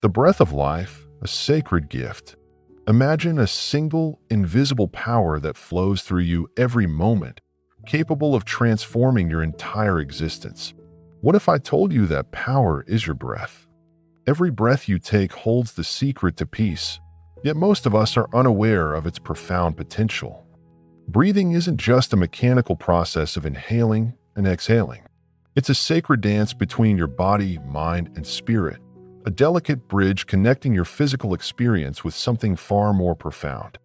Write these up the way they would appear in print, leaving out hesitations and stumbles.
The breath of life, a sacred gift. Imagine a single, invisible power that flows through you every moment, capable of transforming your entire existence. What if I told you that power is your breath? Every breath you take holds the secret to peace, yet most of us are unaware of its profound potential. Breathing isn't just a mechanical process of inhaling and exhaling. It's a sacred dance between your body, mind, and spirit, a delicate bridge connecting your physical experience with something far more profound.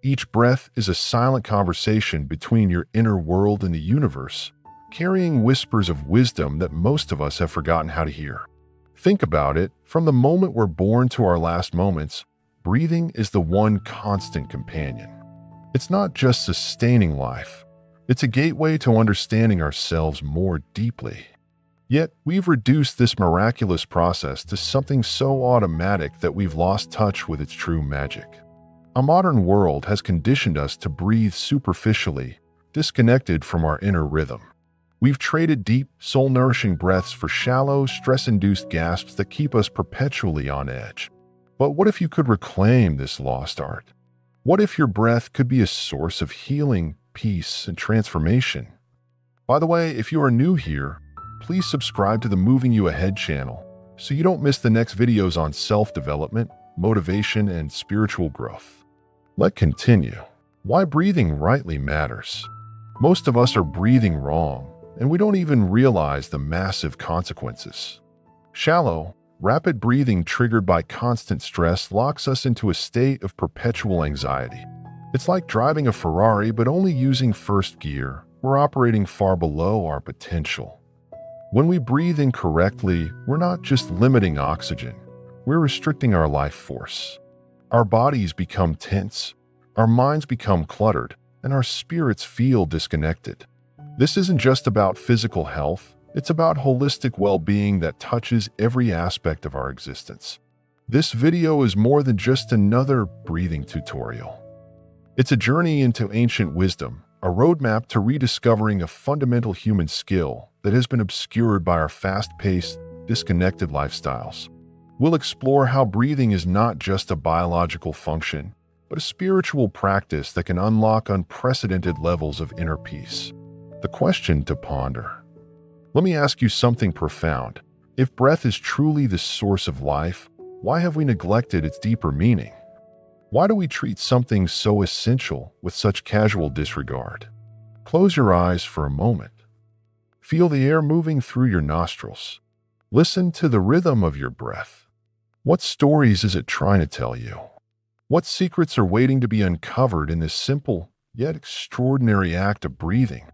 Each breath is a silent conversation between your inner world and the universe, carrying whispers of wisdom that most of us have forgotten how to hear. Think about it, from the moment we're born to our last moments, breathing is the one constant companion. It's not just sustaining life, it's a gateway to understanding ourselves more deeply. Yet, we've reduced this miraculous process to something so automatic that we've lost touch with its true magic. A modern world has conditioned us to breathe superficially, disconnected from our inner rhythm. We've traded deep, soul-nourishing breaths for shallow, stress-induced gasps that keep us perpetually on edge. But what if you could reclaim this lost art? What if your breath could be a source of healing, peace, and transformation? By the way, if you are new here, please subscribe to the Moving You Ahead channel so you don't miss the next videos on self-development, motivation, and spiritual growth. Let's continue. Why breathing rightly matters. Most of us are breathing wrong, and we don't even realize the massive consequences. Shallow, rapid breathing triggered by constant stress locks us into a state of perpetual anxiety. It's like driving a Ferrari but only using first gear. We're operating far below our potential. When we breathe incorrectly, we're not just limiting oxygen, we're restricting our life force. Our bodies become tense, our minds become cluttered, and our spirits feel disconnected. This isn't just about physical health, it's about holistic well-being that touches every aspect of our existence. This video is more than just another breathing tutorial. It's a journey into ancient wisdom, a roadmap to rediscovering a fundamental human skill that has been obscured by our fast-paced, disconnected lifestyles. We'll explore how breathing is not just a biological function, but a spiritual practice that can unlock unprecedented levels of inner peace. The question to ponder. Let me ask you something profound. If breath is truly the source of life, why have we neglected its deeper meaning? Why do we treat something so essential with such casual disregard? Close your eyes for a moment. Feel the air moving through your nostrils. Listen to the rhythm of your breath. What stories is it trying to tell you? What secrets are waiting to be uncovered in this simple, yet extraordinary act of breathing?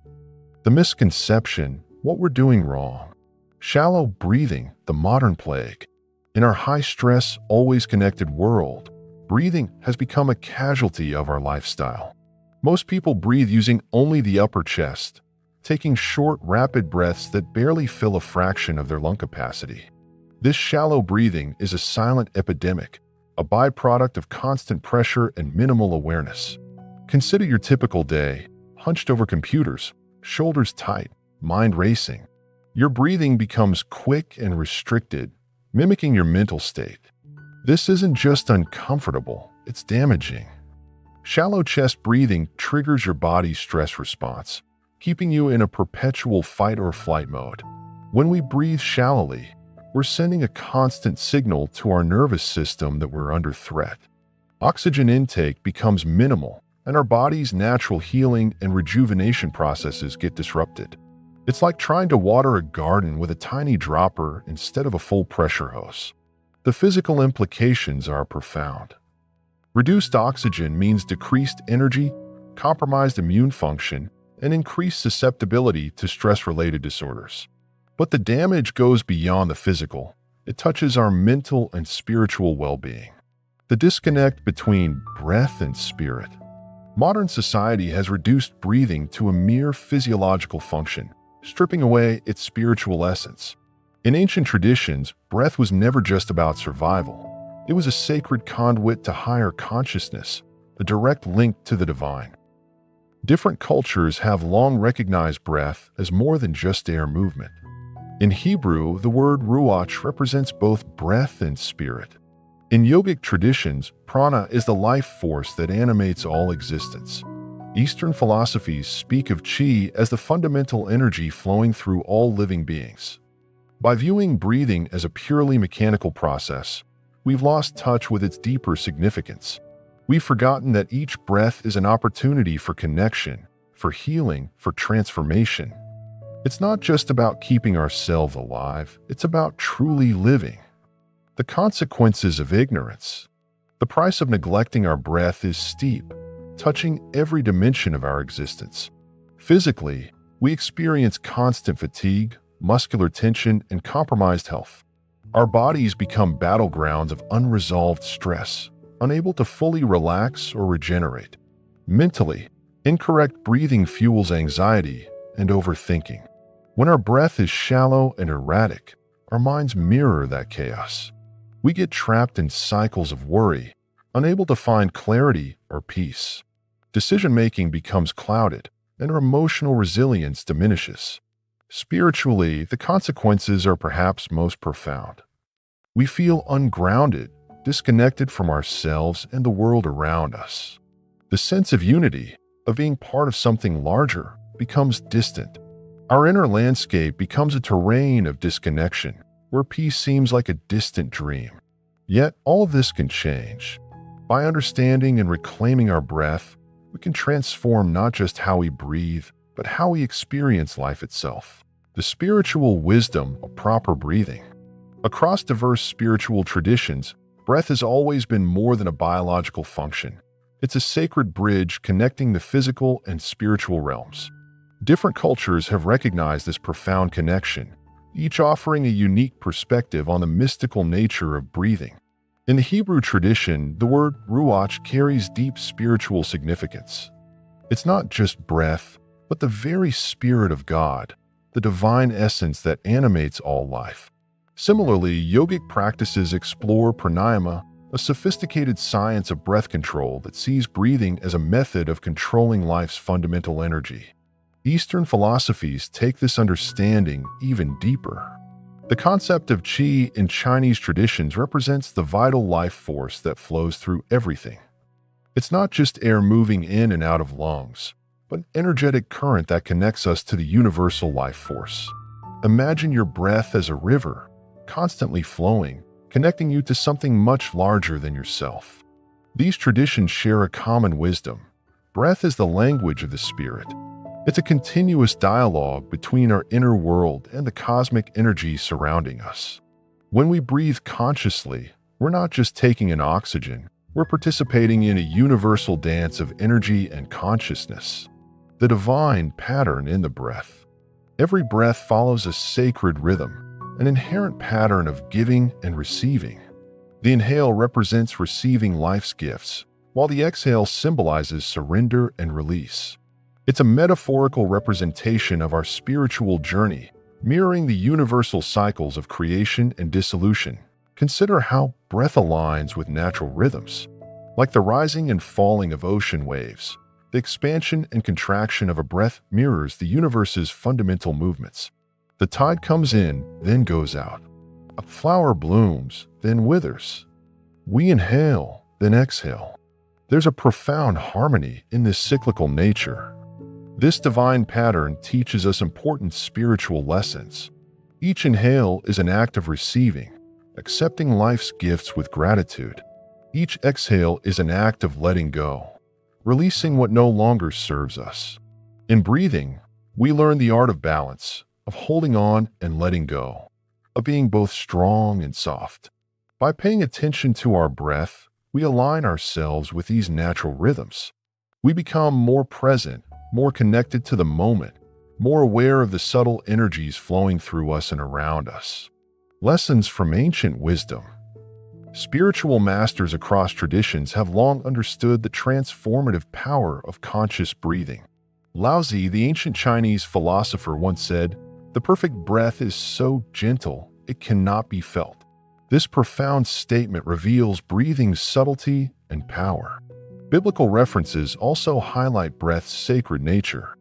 The misconception, what we're doing wrong. Shallow breathing, the modern plague. In our high-stress, always connected world, breathing has become a casualty of our lifestyle. Most people breathe using only the upper chest, taking short, rapid breaths that barely fill a fraction of their lung capacity. This shallow breathing is a silent epidemic, a byproduct of constant pressure and minimal awareness. Consider your typical day, hunched over computers, shoulders tight, mind racing. Your breathing becomes quick and restricted, mimicking your mental state. This isn't just uncomfortable, it's damaging. Shallow chest breathing triggers your body's stress response, keeping you in a perpetual fight or flight mode. When we breathe shallowly, we're sending a constant signal to our nervous system that we're under threat. Oxygen intake becomes minimal, and our body's natural healing and rejuvenation processes get disrupted. It's like trying to water a garden with a tiny dropper instead of a full-pressure hose. The physical implications are profound. Reduced oxygen means decreased energy, compromised immune function, and increased susceptibility to stress-related disorders. But the damage goes beyond the physical. It touches our mental and spiritual well-being. The disconnect between breath and spirit. Modern society has reduced breathing to a mere physiological function, stripping away its spiritual essence. In ancient traditions, breath was never just about survival. It was a sacred conduit to higher consciousness, a direct link to the divine. Different cultures have long recognized breath as more than just air movement. In Hebrew, the word ruach represents both breath and spirit. In yogic traditions, prana is the life force that animates all existence. Eastern philosophies speak of qi as the fundamental energy flowing through all living beings. By viewing breathing as a purely mechanical process, we've lost touch with its deeper significance. We've forgotten that each breath is an opportunity for connection, for healing, for transformation. It's not just about keeping ourselves alive, it's about truly living. The consequences of ignorance. The price of neglecting our breath is steep, touching every dimension of our existence. Physically, we experience constant fatigue, muscular tension, and compromised health. Our bodies become battlegrounds of unresolved stress, unable to fully relax or regenerate. Mentally, incorrect breathing fuels anxiety and overthinking. When our breath is shallow and erratic, our minds mirror that chaos. We get trapped in cycles of worry, unable to find clarity or peace. Decision-making becomes clouded, and our emotional resilience diminishes. Spiritually, the consequences are perhaps most profound. We feel ungrounded, disconnected from ourselves and the world around us. The sense of unity, of being part of something larger, becomes distant. Our inner landscape becomes a terrain of disconnection, where peace seems like a distant dream. Yet, all of this can change. By understanding and reclaiming our breath, we can transform not just how we breathe, but how we experience life itself. The spiritual wisdom of proper breathing. Across diverse spiritual traditions, breath has always been more than a biological function. It's a sacred bridge connecting the physical and spiritual realms. Different cultures have recognized this profound connection, each offering a unique perspective on the mystical nature of breathing. In the Hebrew tradition, the word ruach carries deep spiritual significance. It's not just breath, but the very Spirit of God, the divine essence that animates all life. Similarly, yogic practices explore pranayama, a sophisticated science of breath control that sees breathing as a method of controlling life's fundamental energy. Eastern philosophies take this understanding even deeper. The concept of qi in Chinese traditions represents the vital life force that flows through everything. It's not just air moving in and out of lungs, but an energetic current that connects us to the universal life force. Imagine your breath as a river, constantly flowing, connecting you to something much larger than yourself. These traditions share a common wisdom. Breath is the language of the spirit. It's a continuous dialogue between our inner world and the cosmic energy surrounding us. When we breathe consciously, we're not just taking in oxygen, we're participating in a universal dance of energy and consciousness. The divine pattern in the breath. Every breath follows a sacred rhythm, an inherent pattern of giving and receiving. The inhale represents receiving life's gifts, while the exhale symbolizes surrender and release. It's a metaphorical representation of our spiritual journey, mirroring the universal cycles of creation and dissolution. Consider how breath aligns with natural rhythms. Like the rising and falling of ocean waves, the expansion and contraction of a breath mirrors the universe's fundamental movements. The tide comes in, then goes out. A flower blooms, then withers. We inhale, then exhale. There's a profound harmony in this cyclical nature. This divine pattern teaches us important spiritual lessons. Each inhale is an act of receiving, accepting life's gifts with gratitude. Each exhale is an act of letting go, releasing what no longer serves us. In breathing, we learn the art of balance, of holding on and letting go, of being both strong and soft. By paying attention to our breath, we align ourselves with these natural rhythms. We become more present, more connected to the moment, more aware of the subtle energies flowing through us and around us. Lessons from ancient wisdom. Spiritual masters across traditions have long understood the transformative power of conscious breathing. Laozi, the ancient Chinese philosopher, once said, "The perfect breath is so gentle, it cannot be felt." This profound statement reveals breathing's subtlety and power. Biblical references also highlight breath's sacred nature.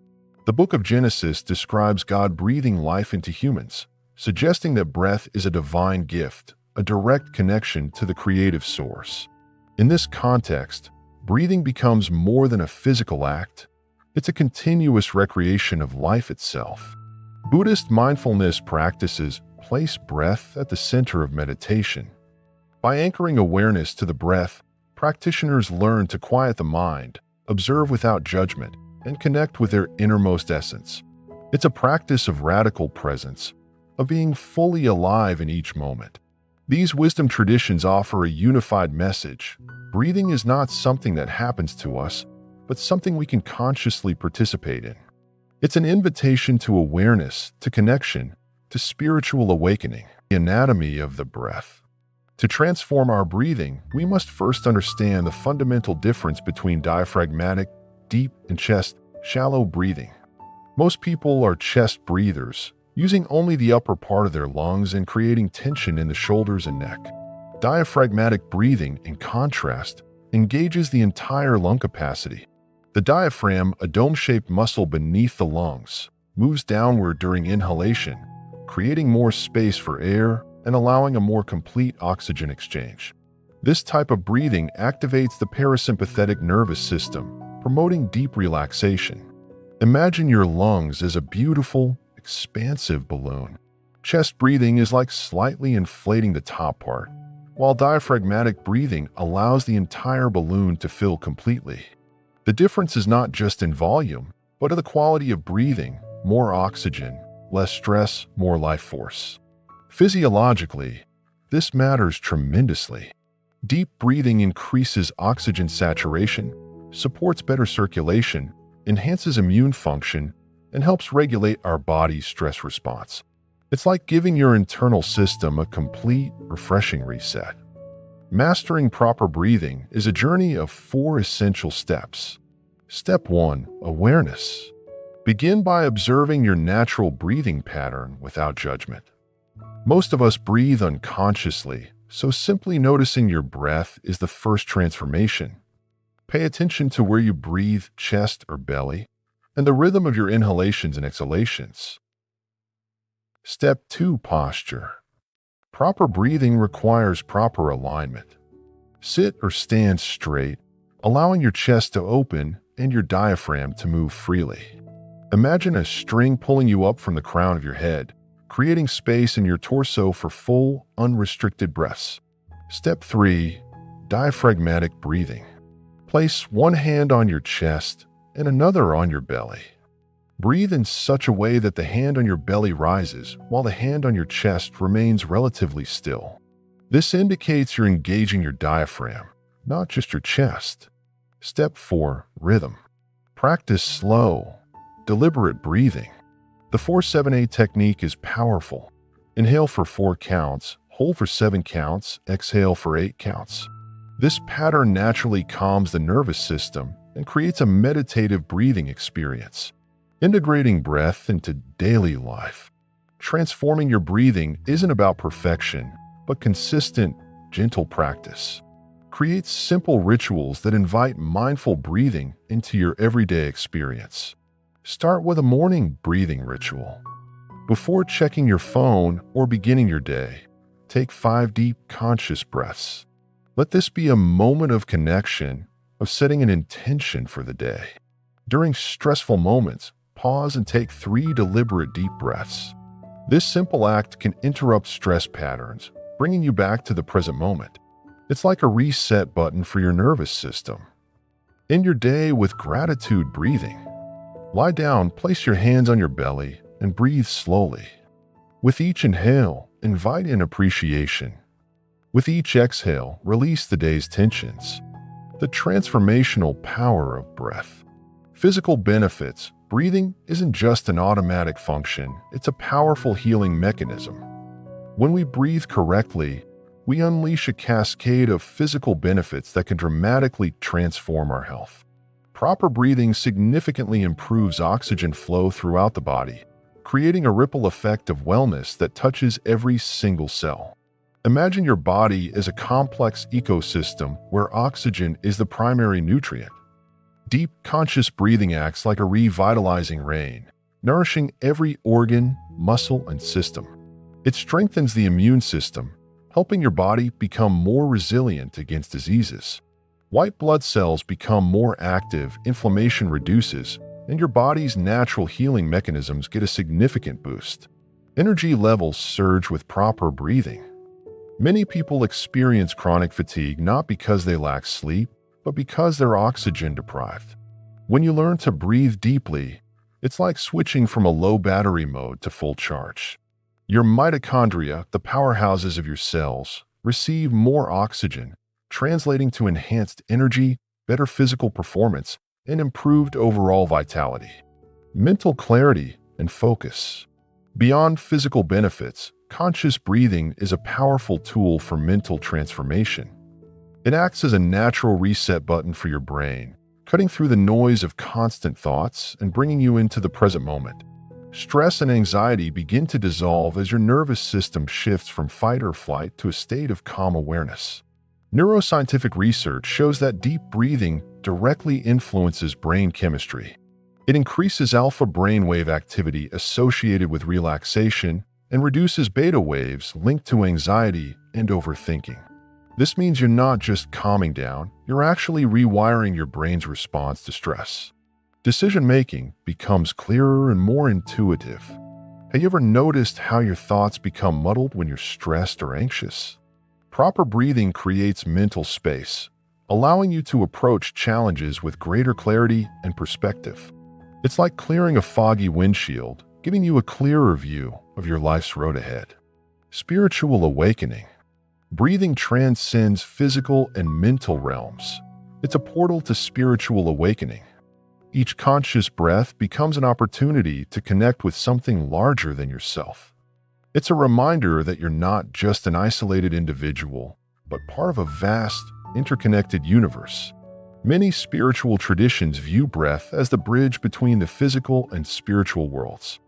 The book of Genesis describes God breathing life into humans, suggesting that breath is a divine gift, a direct connection to the creative source. In this context, breathing becomes more than a physical act. It's a continuous recreation of life itself. Buddhist mindfulness practices place breath at the center of meditation. By anchoring awareness to the breath, practitioners learn to quiet the mind, observe without judgment, and connect with their innermost essence. It's a practice of radical presence, of being fully alive in each moment. These wisdom traditions offer a unified message. Breathing is not something that happens to us, but something we can consciously participate in. It's an invitation to awareness, to connection, to spiritual awakening. The anatomy of the breath. To transform our breathing, we must first understand the fundamental difference between diaphragmatic, deep, and chest, shallow breathing. Most people are chest breathers, using only the upper part of their lungs and creating tension in the shoulders and neck. Diaphragmatic breathing, in contrast, engages the entire lung capacity. The diaphragm, a dome-shaped muscle beneath the lungs, moves downward during inhalation, creating more space for air and allowing a more complete oxygen exchange. This type of breathing activates the parasympathetic nervous system, promoting deep relaxation. Imagine your lungs as a beautiful, expansive balloon. Chest breathing is like slightly inflating the top part, while diaphragmatic breathing allows the entire balloon to fill completely. The difference is not just in volume, but in the quality of breathing: more oxygen, less stress, more life force. Physiologically, this matters tremendously. Deep breathing increases oxygen saturation, supports better circulation, enhances immune function, and helps regulate our body's stress response. It's like giving your internal system a complete, refreshing reset. Mastering proper breathing is a journey of 4 essential steps. Step 1. Awareness. Begin by observing your natural breathing pattern without judgment. Most of us breathe unconsciously, so simply noticing your breath is the first transformation. Pay attention to where you breathe, chest or belly, and the rhythm of your inhalations and exhalations. Step 2. Posture. Proper breathing requires proper alignment. Sit or stand straight, allowing your chest to open and your diaphragm to move freely. Imagine a string pulling you up from the crown of your head, creating space in your torso for full, unrestricted breaths. Step 3. Diaphragmatic breathing. Place one hand on your chest and another on your belly. Breathe in such a way that the hand on your belly rises while the hand on your chest remains relatively still. This indicates you're engaging your diaphragm, not just your chest. Step 4. Rhythm. Practice slow, deliberate breathing. The 4-7-8 technique is powerful. Inhale for 4 counts, hold for 7 counts, exhale for 8 counts. This pattern naturally calms the nervous system and creates a meditative breathing experience. Integrating breath into daily life. Transforming your breathing isn't about perfection, but consistent, gentle practice. Create simple rituals that invite mindful breathing into your everyday experience. Start with a morning breathing ritual. Before checking your phone or beginning your day, take 5 deep, conscious breaths. Let this be a moment of connection, of setting an intention for the day. During stressful moments, pause and take 3 deliberate deep breaths. This simple act can interrupt stress patterns, bringing you back to the present moment. It's like a reset button for your nervous system. End your day with gratitude breathing. Lie down, place your hands on your belly, and breathe slowly. With each inhale, invite in appreciation. With each exhale, release the day's tensions. The transformational power of breath. Physical benefits. Breathing isn't just an automatic function, it's a powerful healing mechanism. When we breathe correctly, we unleash a cascade of physical benefits that can dramatically transform our health. Proper breathing significantly improves oxygen flow throughout the body, creating a ripple effect of wellness that touches every single cell. Imagine your body as a complex ecosystem where oxygen is the primary nutrient. Deep, conscious breathing acts like a revitalizing rain, nourishing every organ, muscle, and system. It strengthens the immune system, helping your body become more resilient against diseases. White blood cells become more active, inflammation reduces, and your body's natural healing mechanisms get a significant boost. Energy levels surge with proper breathing. Many people experience chronic fatigue not because they lack sleep, but because they're oxygen deprived. When you learn to breathe deeply, it's like switching from a low battery mode to full charge. Your mitochondria, the powerhouses of your cells, receive more oxygen, translating to enhanced energy, better physical performance, and improved overall vitality. Mental clarity and focus. Beyond physical benefits, conscious breathing is a powerful tool for mental transformation. It acts as a natural reset button for your brain, cutting through the noise of constant thoughts and bringing you into the present moment. Stress and anxiety begin to dissolve as your nervous system shifts from fight or flight to a state of calm awareness. Neuroscientific research shows that deep breathing directly influences brain chemistry. It increases alpha brainwave activity associated with relaxation and reduces beta waves linked to anxiety and overthinking. This means you're not just calming down, you're actually rewiring your brain's response to stress. Decision-making becomes clearer and more intuitive. Have you ever noticed how your thoughts become muddled when you're stressed or anxious? Proper breathing creates mental space, allowing you to approach challenges with greater clarity and perspective. It's like clearing a foggy windshield, giving you a clearer view of your life's road ahead. Spiritual awakening. Breathing transcends physical and mental realms. It's a portal to spiritual awakening. Each conscious breath becomes an opportunity to connect with something larger than yourself. It's a reminder that you're not just an isolated individual, but part of a vast, interconnected universe. Many spiritual traditions view breath as the bridge between the physical and spiritual worlds.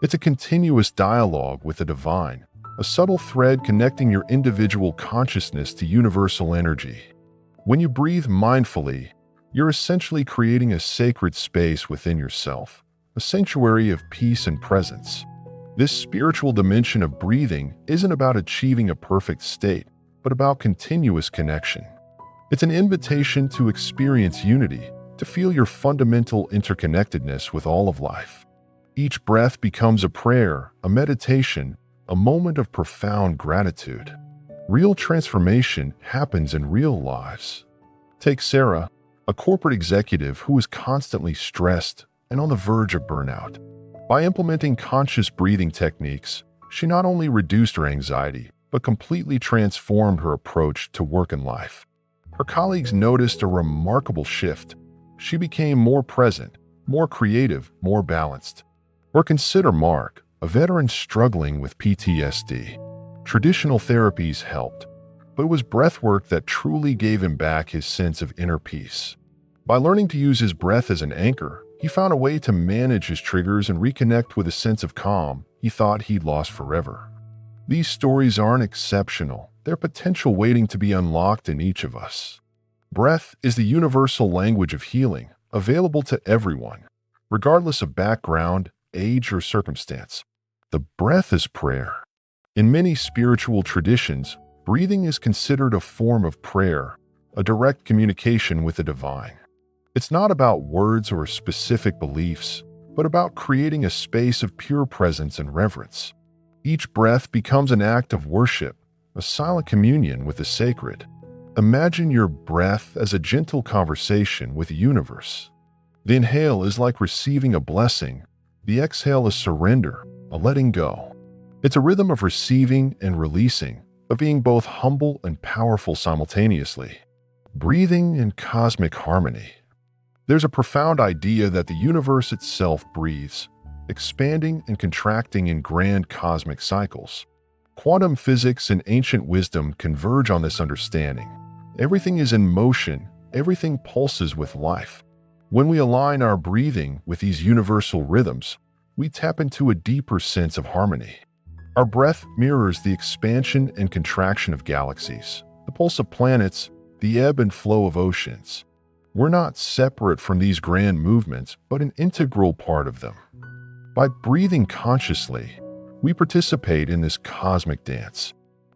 It's a continuous dialogue with the divine, a subtle thread connecting your individual consciousness to universal energy. When you breathe mindfully, you're essentially creating a sacred space within yourself, a sanctuary of peace and presence. This spiritual dimension of breathing isn't about achieving a perfect state, but about continuous connection. It's an invitation to experience unity, to feel your fundamental interconnectedness with all of life. Each breath becomes a prayer, a meditation, a moment of profound gratitude. Real transformation happens in real lives. Take Sarah, a corporate executive who is constantly stressed and on the verge of burnout. By implementing conscious breathing techniques, she not only reduced her anxiety, but completely transformed her approach to work and life. Her colleagues noticed a remarkable shift. She became more present, more creative, more balanced. Or consider Mark, a veteran struggling with PTSD. Traditional therapies helped, but it was breathwork that truly gave him back his sense of inner peace. By learning to use his breath as an anchor, he found a way to manage his triggers and reconnect with a sense of calm he thought he'd lost forever. These stories aren't exceptional. They're potential waiting to be unlocked in each of us. Breath is the universal language of healing, available to everyone, regardless of background, age, or circumstance. The breath is prayer. In many spiritual traditions, breathing is considered a form of prayer, a direct communication with the divine. It's not about words or specific beliefs, but about creating a space of pure presence and reverence. Each breath becomes an act of worship, a silent communion with the sacred. Imagine your breath as a gentle conversation with the universe. The inhale is like receiving a blessing. The exhale is surrender, a letting go. It's a rhythm of receiving and releasing, of being both humble and powerful simultaneously. Breathing in cosmic harmony. There's a profound idea that the universe itself breathes, expanding and contracting in grand cosmic cycles. Quantum physics and ancient wisdom converge on this understanding. Everything is in motion, everything pulses with life. When we align our breathing with these universal rhythms, we tap into a deeper sense of harmony. Our breath mirrors the expansion and contraction of galaxies, the pulse of planets, the ebb and flow of oceans. We're not separate from these grand movements, but an integral part of them. By breathing consciously, we participate in this cosmic dance.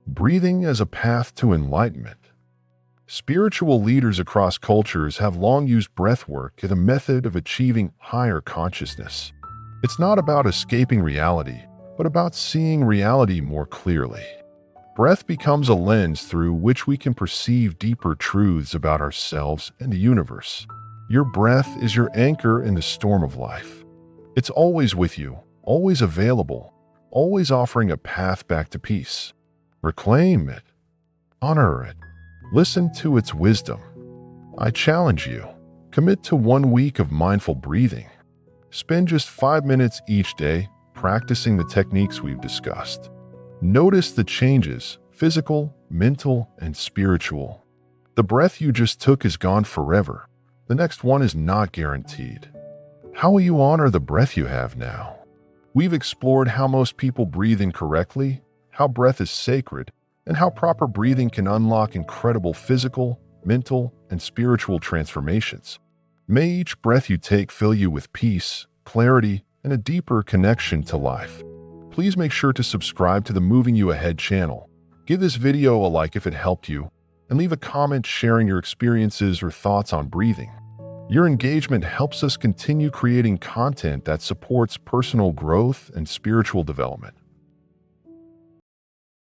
Breathing as a path to enlightenment. Spiritual leaders across cultures have long used breathwork as a method of achieving higher consciousness. It's not about escaping reality, but about seeing reality more clearly. Breath becomes a lens through which we can perceive deeper truths about ourselves and the universe. Your breath is your anchor in the storm of life. It's always with you, always available, always offering a path back to peace. Reclaim it. Honor it. Listen to its wisdom. I challenge you. Commit to 1 week of mindful breathing. Spend just 5 minutes each day practicing the techniques we've discussed. Notice the changes, physical, mental, and spiritual. The breath you just took is gone forever. The next one is not guaranteed. How will you honor the breath you have now? We've explored how most people breathe incorrectly, how breath is sacred, and how proper breathing can unlock incredible physical, mental, and spiritual transformations. May each breath you take fill you with peace, clarity, and a deeper connection to life. Please make sure to subscribe to the Moving You Ahead channel. Give this video a like if it helped you, and leave a comment sharing your experiences or thoughts on breathing. Your engagement helps us continue creating content that supports personal growth and spiritual development.